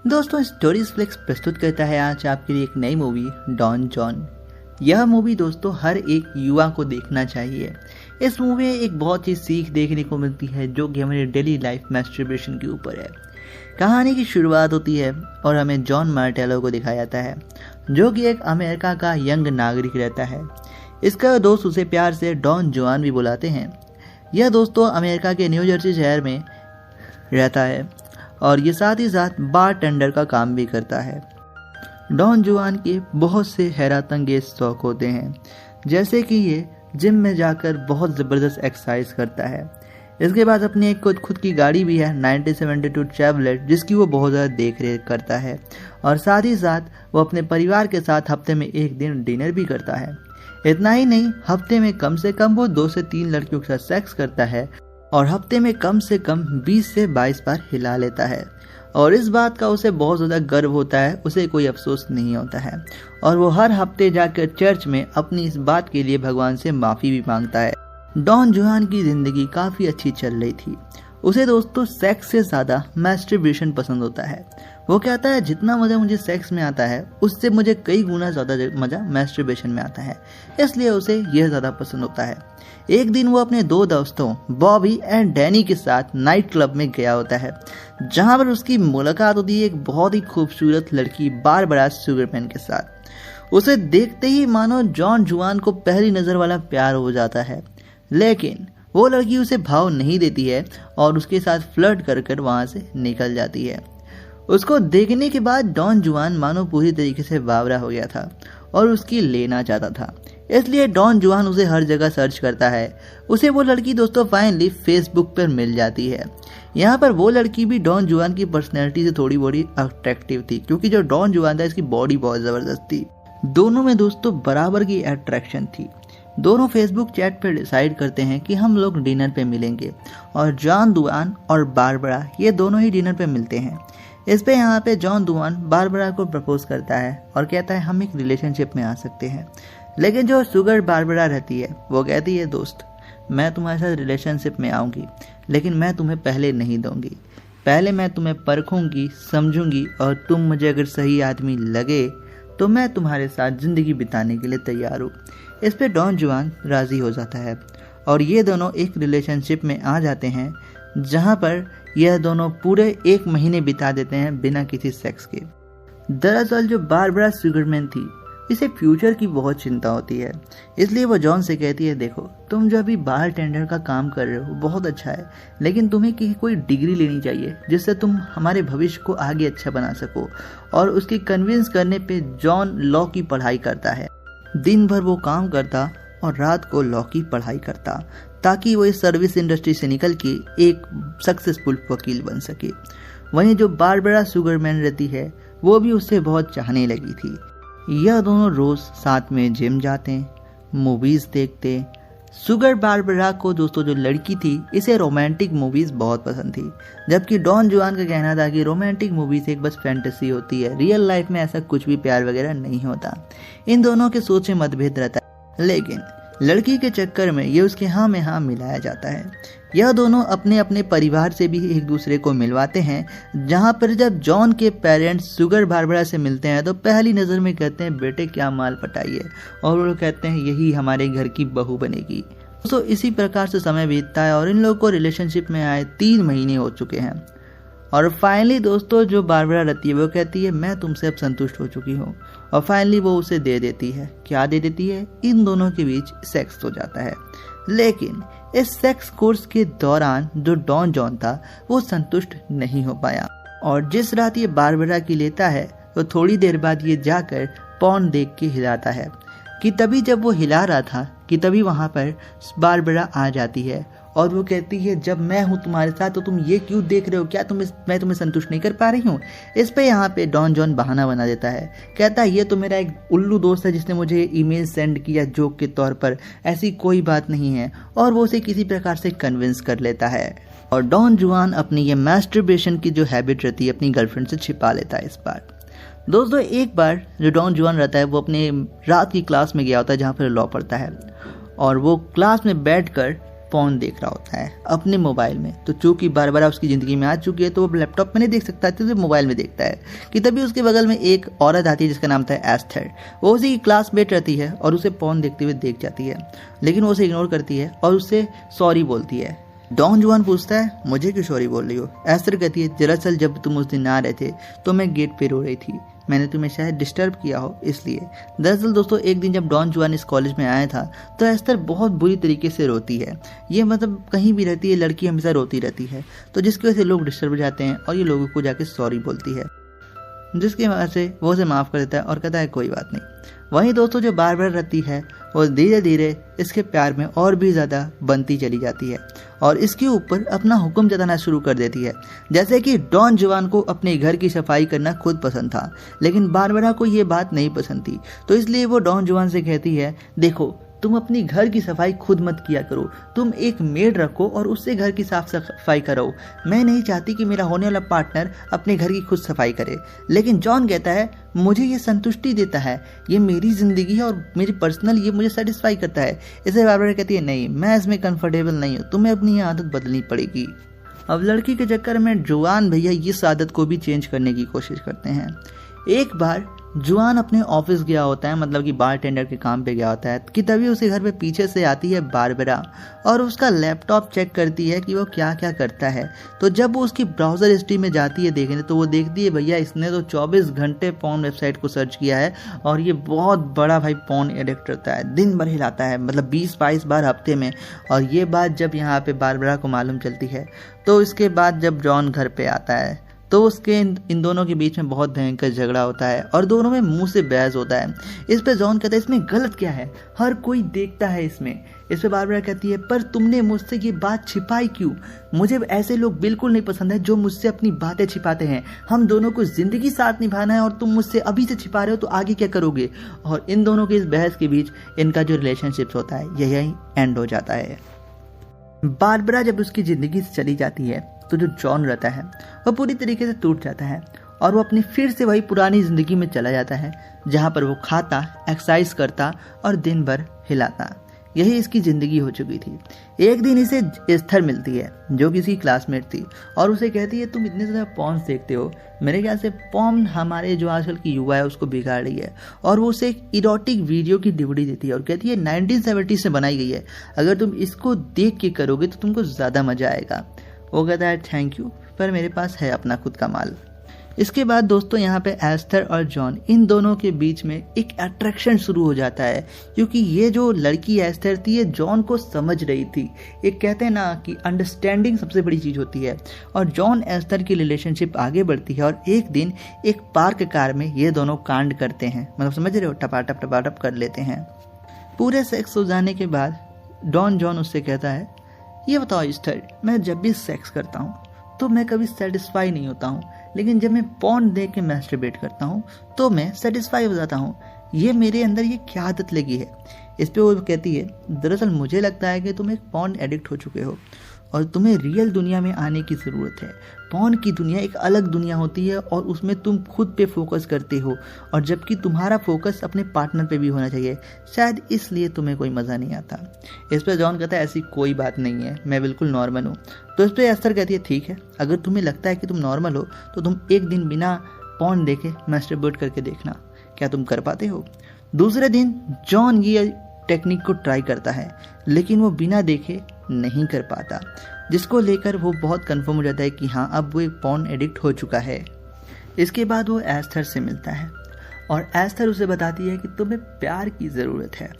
दोस्तों, stories flix प्रस्तुत करता है आज आपके लिए एक नई मूवी डॉन जॉन। यह मूवी दोस्तों हर एक युवा को देखना चाहिए। इस मूवी में एक बहुत ही सीख देखने को मिलती है जो कि हमारी डेली लाइफ मैस्टरबेशन के ऊपर है। कहानी की शुरुआत होती है और हमें जॉन मार्टेलो को दिखाया जाता है जो कि एक अमेरिका का यंग नागरिक रहता है। इसका दोस्त उसे प्यार से डॉन जुआन भी बुलाते हैं। यह दोस्तों अमेरिका के न्यू जर्सी शहर में रहता है और ये साथ ही साथ बार टेंडर का काम भी करता है। डॉन जुआन के बहुत से हैरत अंगेज शौक होते हैं, जैसे कि ये जिम में जाकर बहुत ज़बरदस्त एक्सरसाइज करता है। इसके बाद अपनी एक खुद की गाड़ी भी है 1972 ट्रैवलर, जिसकी वो बहुत ज़्यादा देख रेख करता है और साथ ही साथ वो अपने परिवार के साथ हफ्ते में एक दिन डिनर भी करता है। इतना ही नहीं, हफ्ते में कम से कम वो 2 से 3 लड़कियों के साथ सेक्स करता है और हफ्ते में कम से कम 20 से 22 बार हिला लेता है और इस बात का उसे बहुत ज़्यादा गर्व होता है, उसे कोई अफसोस नहीं होता है और वो हर हफ्ते जाकर चर्च में अपनी इस बात के लिए भगवान से माफ़ी भी मांगता है। डॉन जुआन की ज़िंदगी काफ़ी अच्छी चल रही थी। उसे दोस्तों सेक्स से ज़्यादा मैस्टरबेशन पसंद होता है। वो कहता है जितना मज़ा मुझे सेक्स में आता है उससे मुझे कई गुना ज़्यादा मज़ा मैस्टरबेशन में आता है, इसलिए उसे यह ज़्यादा पसंद होता है। एक दिन वो अपने 2 दोस्तों बॉबी एंड डैनी के साथ नाइट क्लब में गया होता है, जहां पर उसकी मुलाकात होती है एक बहुत ही खूबसूरत लड़की बारबरा सुगरमैन के साथ। उसे देखते ही मानो जॉन जुआन को पहली नज़र वाला प्यार हो जाता है, लेकिन वो लड़की उसे भाव नहीं देती है और उसके साथ फ्लर्ट कर कर वहाँ से निकल जाती है। उसको देखने के बाद डॉन जुआन मानो पूरी तरीके से बावरा हो गया था और उसकी लेना चाहता था, इसलिए डॉन जुआन उसे हर जगह सर्च करता है। उसे वो लड़की दोस्तों फाइनली फेसबुक पर मिल जाती है। यहाँ पर वो लड़की भी डॉन जुआन की पर्सनैलिटी से थोड़ी बड़ी अट्रैक्टिव थी, क्योंकि जो डॉन जुआन था इसकी बॉडी बहुत ज़बरदस्त थी। दोनों में दोस्तों बराबर की अट्रैक्शन थी। दोनों फेसबुक चैट पर डिसाइड करते हैं कि हम लोग डिनर पे मिलेंगे और जॉन जुआन और बारबरा ये दोनों ही डिनर पे मिलते हैं। इस पे यहाँ पे जॉन जुआन बारबरा को प्रपोज करता है और कहता है हम एक रिलेशनशिप में आ सकते हैं, लेकिन जो सुगर बारबरा रहती है वो कहती है दोस्त मैं तुम्हारे साथ रिलेशनशिप में आऊँगी, लेकिन मैं तुम्हें पहले नहीं दूंगी। पहले मैं तुम्हें परखूंगी, समझूंगी और तुम मुझे अगर सही आदमी लगे तो मैं तुम्हारे साथ ज़िंदगी बिताने के लिए तैयार हूँ। इस पे डॉन जुआन राज़ी हो जाता है और ये दोनों एक रिलेशनशिप में आ जाते हैं, जहाँ पर यह दोनों पूरे 1 महीने बिता देते हैं बिना किसी सेक्स के। दरअसल जो बारबरा सुगरमैन थी इसे फ्यूचर की बहुत चिंता होती है, इसलिए वो जॉन से कहती है देखो तुम जो अभी बार टेंडर का काम कर रहे हो बहुत अच्छा है, लेकिन तुम्हें कोई डिग्री लेनी चाहिए जिससे तुम हमारे भविष्य को आगे अच्छा बना सको। और उसकी कन्विंस करने पे जॉन लॉ की पढ़ाई करता है। दिन भर वो काम करता और रात को लॉ की पढ़ाई करता, ताकि वो इस सर्विस इंडस्ट्री से निकल के एक सक्सेसफुल वकील बन सके। वहीं जो बारबरा सुगरमैन रहती है वो भी उससे बहुत चाहने लगी थी। यह दोनों रोज़ साथ में जिम जाते, मूवीज़ देखते। सुगर बारबरा को दोस्तों जो लड़की थी इसे रोमांटिक मूवीज़ बहुत पसंद थी, जबकि डॉन जुआन का कहना था कि रोमांटिक मूवीज़ एक बस फैंटेसी होती है, रियल लाइफ में ऐसा कुछ भी प्यार वगैरह नहीं होता। इन दोनों के सोच में मतभेद रहता है, लेकिन लड़की के चक्कर में ये उसके हाँ में हाँ मिलाया जाता है। यह दोनों अपने अपने परिवार से भी एक दूसरे को मिलवाते हैं, जहाँ पर जब जॉन के पेरेंट्स सुगर बारबरा से मिलते हैं तो पहली नज़र में कहते हैं बेटे क्या माल पटाई है, और वो लोग कहते हैं यही हमारे घर की बहू बनेगी। तो इसी प्रकार से समय बीतता है और इन लोगों को रिलेशनशिप में आए 3 महीने हो चुके हैं और फाइनली दोस्तों जो बारबरा रहती है वो कहती है मैं तुमसे अब संतुष्ट हो चुकी हूँ, और फाइनली वो उसे दे देती है। क्या दे देती है? इन दोनों के बीच सेक्स हो जाता है, लेकिन इस सेक्स कोर्स के दौरान जो डॉन जॉन था वो संतुष्ट नहीं हो पाया और जिस रात ये बारबरा की लेता है तो थोड़ी देर बाद ये जाकर पॉर्न देख के हिलाता है कि तभी जब वो हिला रहा था कि तभी वहाँ पर बारबरा आ जाती है और वो कहती है जब मैं हूँ तुम्हारे साथ तो तुम ये क्यों देख रहे हो, क्या मैं तुम्हें संतुष्ट नहीं कर पा रही हूँ। इस पे यहाँ पे डॉन जॉन बहाना बना देता है, कहता है ये तो मेरा एक उल्लू दोस्त है जिसने मुझे ईमेल सेंड किया जोक के तौर पर, ऐसी कोई बात नहीं है, और वो उसे किसी प्रकार से कन्विंस कर लेता है और डॉन जुआन अपनी ये मैस्टरबेशन की जो हैबिट रहती है अपनी गर्लफ्रेंड से छिपा लेता है। इस बार दोस्तों एक बार जो डॉन जुआन रहता है वो अपने रात की क्लास में गया होता है जहाँ पर लॉ पढ़ता है, और वो क्लास में बैठकर फोन देख रहा होता है अपने मोबाइल में। तो चूंकि बारबरा उसकी ज़िंदगी में आ चुकी है तो वो लैपटॉप में नहीं देख सकता, तो मोबाइल में देखता है कि तभी उसके बगल में एक औरत आती है जिसका नाम था एस्थर। वो उसी की क्लासमेट रहती है और उसे फोन देखते हुए देख जाती है, लेकिन वो उसे इग्नोर करती है और उससे सॉरी बोलती है। डॉन जुआन पूछता है मुझे क्यों सॉरी बोल रही हो? एस्थर कहती है दरअसल जब तुम उस दिन आ रहे थे तो मैं गेट पे रो रही थी, मैंने तुम्हें शायद डिस्टर्ब किया हो इसलिए। दरअसल दोस्तों एक दिन जब डॉन जुआन इस कॉलेज में आया था तो एस्थर बहुत बुरी तरीके से रोती है। ये मतलब कहीं भी रहती है लड़की हमेशा रोती रहती है, तो जिसकी वजह से लोग डिस्टर्ब हो जाते हैं और ये लोगों को जाके सॉरी बोलती है, जिसकी वजह से वो उसे माफ़ कर देता है और कहता है कोई बात नहीं। वहीं दोस्तों जो बारबरा रहती है वो धीरे धीरे इसके प्यार में और भी ज़्यादा बनती चली जाती है और इसके ऊपर अपना हुक्म जताना शुरू कर देती है। जैसे कि डॉन जुआन को अपने घर की सफाई करना खुद पसंद था, लेकिन बारबरा को ये बात नहीं पसंद थी, तो इसलिए वो डॉन जुआन से कहती है देखो तुम अपनी घर की सफाई खुद मत किया करो, तुम एक मेड रखो और उससे घर की साफ सफाई कराओ। मैं नहीं चाहती कि मेरा होने वाला पार्टनर अपने घर की खुद सफाई करे। लेकिन जॉन कहता है मुझे ये संतुष्टि देता है, ये मेरी जिंदगी है और मेरी पर्सनल ये मुझे सेटिस्फाई करता है। इसे बारबरा कहती है नहीं मैं इसमें कंफर्टेबल नहीं हूँ, तुम्हें अपनी ये आदत बदलनी पड़ेगी। अब लड़की के चक्कर में जुआन भैया इस आदत को भी चेंज करने की कोशिश करते हैं। एक बार जुआन अपने ऑफिस गया होता है, मतलब कि बारटेंडर के काम पे गया होता है, कि तभी उसे घर पे पीछे से आती है बारबरा और उसका लैपटॉप चेक करती है कि वो क्या क्या करता है। तो जब वो उसकी ब्राउज़र हिस्ट्री में जाती है देखने तो वो देखती है भैया इसने तो 24 घंटे पॉर्न वेबसाइट को सर्च किया है और ये बहुत बड़ा भाई पॉर्न एडिक्ट होता है, दिन भर हिलाता है, मतलब 20-22 बार हफ्ते में। और ये बात जब यहाँ पे बारबरा को मालूम चलती है तो इसके बाद जब जॉन घर पे आता है तो उसके इन दोनों के बीच में बहुत भयंकर झगड़ा होता है और दोनों में मुंह से बहस होता है। इस पे जॉन कहता है इसमें गलत क्या है, हर कोई देखता है इसमें। इस पे बारबरा कहती है पर तुमने मुझसे ये बात छिपाई क्यों? मुझे ऐसे लोग बिल्कुल नहीं पसंद है जो मुझसे अपनी बातें छिपाते हैं। हम दोनों को जिंदगी साथ निभाना है और तुम मुझसे अभी से छिपा रहे हो तो आगे क्या करोगे? और इन दोनों की इस बहस के बीच इनका जो रिलेशनशिप होता है यही एंड हो जाता है। बारबरा जब उसकी जिंदगी से चली जाती है तो जो जॉन रहता है वह पूरी तरीके से टूट जाता है और वो अपनी फिर से वही पुरानी जिंदगी में चला जाता है जहाँ पर वो खाता, एक्सरसाइज करता और दिन भर हिलाता। यही इसकी ज़िंदगी हो चुकी थी। एक दिन इसे एस्थर मिलती है जो कि इसकी क्लासमेट थी और उसे कहती है तुम इतने ज़्यादा पॉर्न देखते हो, मेरे ख्याल से पॉर्न हमारे जो आजकल की युवा है उसको बिगाड़ रही है। और वो उसे एक इरोटिक वीडियो की डीवीडी देती है और कहती है 1970 से बनाई गई है, अगर तुम इसको देख के करोगे तो तुमको ज़्यादा मज़ा आएगा। वो कहता है थैंक यू पर मेरे पास है अपना खुद का माल। इसके बाद दोस्तों यहाँ पे एस्थर और जॉन इन दोनों के बीच में एक अट्रैक्शन शुरू हो जाता है, क्योंकि ये जो लड़की एस्थर थी ये जॉन को समझ रही थी। एक कहते हैं ना कि अंडरस्टैंडिंग सबसे बड़ी चीज़ होती है। और जॉन एस्थर की रिलेशनशिप आगे बढ़ती है और एक दिन एक पार्क कार में ये दोनों कांड करते हैं, मतलब समझ रहे हो, टपाटप कर लेते हैं। पूरे सेक्स हो जाने के बाद डॉन जॉन उससे कहता है ये बताओ एस्थर, मैं जब भी सेक्स करता हूँ तो मैं कभी सेटिस्फाई नहीं होता हूँ, लेकिन जब मैं पॉर्न देख के मैस्टरबेट करता हूँ तो मैं सेटिस्फाई हो जाता हूँ। ये मेरे अंदर ये क्या आदत लगी है? इस पे वो कहती है दरअसल मुझे लगता है कि तुम एक पॉर्न एडिक्ट हो चुके हो और तुम्हें रियल दुनिया में आने की ज़रूरत है। पॉर्न की दुनिया एक अलग दुनिया होती है और उसमें तुम खुद पे फोकस करते हो, और जबकि तुम्हारा फोकस अपने पार्टनर पे भी होना चाहिए, शायद इसलिए तुम्हें कोई मज़ा नहीं आता। इस पर जॉन कहता है ऐसी कोई बात नहीं है, मैं बिल्कुल नॉर्मल हूँ। तो इस पर एस्थर कहती है ठीक है, अगर तुम्हें लगता है कि तुम नॉर्मल हो तो तुम एक दिन बिना पॉर्न देखे मैस्टरबेट करके देखना, क्या तुम कर पाते हो? दूसरे दिन जॉन ये टेक्निक को ट्राई करता है लेकिन वो बिना देखे नहीं कर पाता, जिसको लेकर वो बहुत कंफर्म हो जाता है कि हाँ अब वो एक पॉर्न एडिक्ट हो चुका है। इसके बाद वो एस्थर से मिलता है और एस्थर उसे बताती है कि तुम्हें प्यार की ज़रूरत है।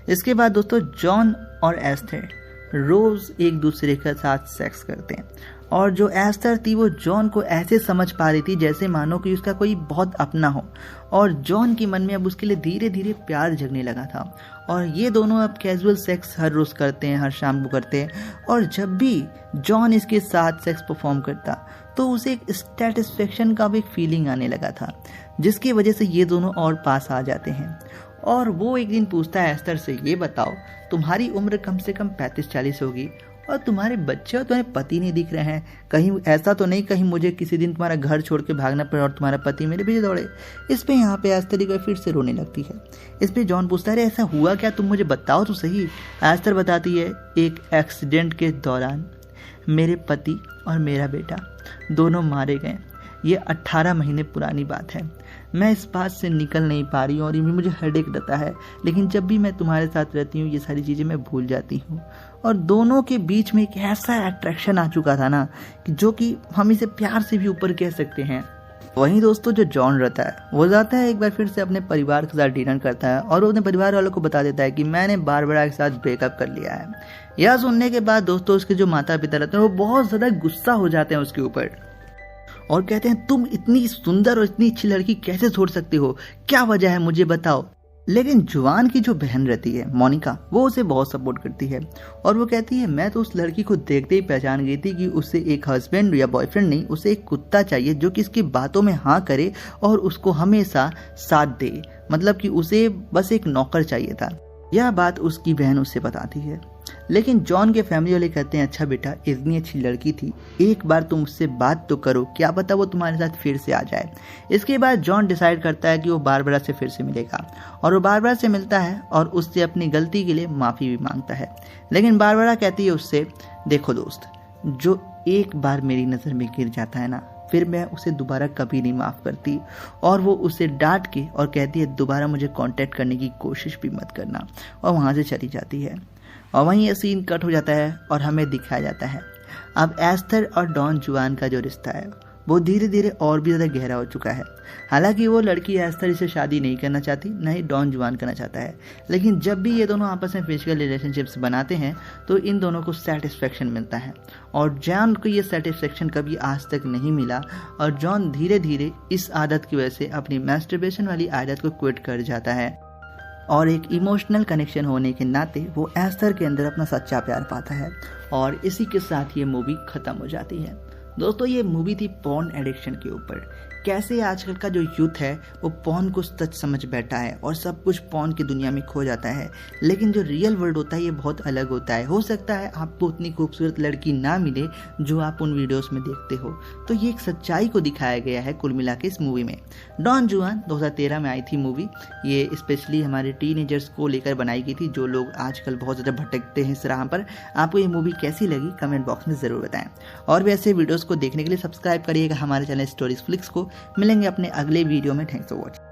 इसके बाद दोस्तों जॉन और एस्थर रोज़ एक दूसरे के साथ सेक्स करते हैं और जो एस्थर थी वो जॉन को ऐसे समझ पा रही थी जैसे मानो कि उसका कोई बहुत अपना हो, और जॉन के मन में अब उसके लिए धीरे धीरे प्यार जगने लगा था। और ये दोनों अब कैजुअल सेक्स हर रोज़ करते हैं, हर शाम को करते हैं, और जब भी जॉन इसके साथ सेक्स परफॉर्म करता तो उसे एक सेटिस्फेक्शन का भी एक फीलिंग आने लगा था, जिसकी वजह से ये दोनों और पास आ जाते हैं। और वो एक दिन पूछता है एस्थर से ये बताओ तुम्हारी उम्र कम से कम 35-40 होगी और तुम्हारे बच्चे और तुम्हारे पति नहीं दिख रहे हैं। कहीं ऐसा तो नहीं कहीं मुझे किसी दिन तुम्हारा घर छोड़ के भागना पड़े और तुम्हारा पति मेरे पीछे दौड़े। इस पे यहाँ पे एस्थर एक बार फिर से रोने लगती है। इस पे जॉन पूछता है, अरे ऐसा हुआ क्या, तुम मुझे बताओ तो सही। एस्थर बताती है, एक एक्सीडेंट के दौरान मेरे पति और मेरा बेटा दोनों मारे गए। ये 18 महीने पुरानी बात है। मैं इस बात से निकल नहीं पा रही हूँ और ये मुझे हेडेक रहता है, लेकिन जब भी मैं तुम्हारे साथ रहती हूँ ये सारी चीज़ें मैं भूल जाती हूँ। और दोनों के बीच में एक ऐसा अट्रैक्शन आ चुका था ना कि जो कि हम इसे प्यार से भी ऊपर कह सकते हैं। वहीं दोस्तों जो जॉन रहता है वो जाता है एक बार फिर से अपने परिवार के साथ डिनर करता है और वो अपने परिवार वालों को बता देता है कि मैंने बारबरा के साथ ब्रेकअप कर लिया है। यह सुनने के बाद दोस्तों उसके जो माता पिता रहते हैं वो बहुत ज़्यादा गुस्सा हो जाते हैं उसके ऊपर और कहते हैं, तुम इतनी सुंदर और इतनी अच्छी लड़की कैसे छोड़ सकती हो, क्या वजह है मुझे बताओ। लेकिन जुआन की जो बहन रहती है मोनिका, वो उसे बहुत सपोर्ट करती है और वो कहती है, मैं तो उस लड़की को देखते ही पहचान गई थी कि उसे एक हस्बैंड या बॉयफ्रेंड नहीं, उसे एक कुत्ता चाहिए जो कि इसकी बातों में हाँ करे और उसको हमेशा साथ दे, मतलब कि उसे बस एक नौकर चाहिए था। यह बात उसकी बहन उससे बताती है। लेकिन जॉन के फैमिली वाले कहते हैं, अच्छा बेटा इतनी अच्छी लड़की थी, एक बार तुम उससे बात तो करो, क्या पता वो तुम्हारे साथ फिर से आ जाए। इसके बाद जॉन डिसाइड करता है कि वो बारबरा से फिर से मिलेगा और वो बारबरा से मिलता है और उससे अपनी गलती के लिए माफ़ी भी मांगता है। लेकिन बारबरा कहती है उससे, देखो दोस्त, जो एक बार मेरी नज़र में गिर जाता है ना, फिर मैं उसे दोबारा कभी नहीं माफ़ करती। और वो उसे डांट के और कहती है, दोबारा मुझे कांटेक्ट करने की कोशिश भी मत करना, और वहाँ से चली जाती है। और वहीं ये सीन कट हो जाता है और हमें दिखाया जाता है अब एस्थर और डॉन जुआन का जो रिश्ता है वो धीरे धीरे और भी ज़्यादा गहरा हो चुका है। हालांकि वो लड़की एस्थर से शादी नहीं करना चाहती, न ही डॉन जुआन करना चाहता है, लेकिन जब भी ये दोनों आपस में फिजिकल रिलेशनशिप्स बनाते हैं तो इन दोनों को सेटिस्फेक्शन मिलता है और जॉन को ये सेटिस्फेक्शन कभी आज तक नहीं मिला और जॉन धीरे धीरे इस आदत की वजह से अपनी मैस्टरबेशन वाली आदत को क्विट कर जाता है और एक इमोशनल कनेक्शन होने के नाते वो एस्थर के अंदर अपना सच्चा प्यार पाता है और इसी के साथ ये मूवी खत्म हो जाती है। दोस्तों ये मूवी थी पॉर्न एडिक्शन के ऊपर, कैसे आजकल का जो यूथ है वो पॉर्न को सच समझ बैठा है और सब कुछ पॉर्न की दुनिया में खो जाता है, लेकिन जो रियल वर्ल्ड होता है ये बहुत अलग होता है। हो सकता है आपको उतनी खूबसूरत लड़की ना मिले जो आप उन वीडियोस में देखते हो, तो ये एक सच्चाई को दिखाया गया है कुल मिला के इस मूवी में। डॉन जुआन 2013 में आई थी मूवी, ये स्पेशली हमारे टीनेजर्स को लेकर बनाई गई थी जो लोग आजकल बहुत ज़्यादा भटकते हैं इस राह पर। आपको ये मूवी कैसी लगी कमेंट बॉक्स में ज़रूर बताएं और भी ऐसे वीडियोज़ को देखने के लिए सब्सक्राइब करिएगा हमारे चैनल स्टोरीज फ्लिक्स को। मिलेंगे अपने अगले वीडियो में। Thanks for watching.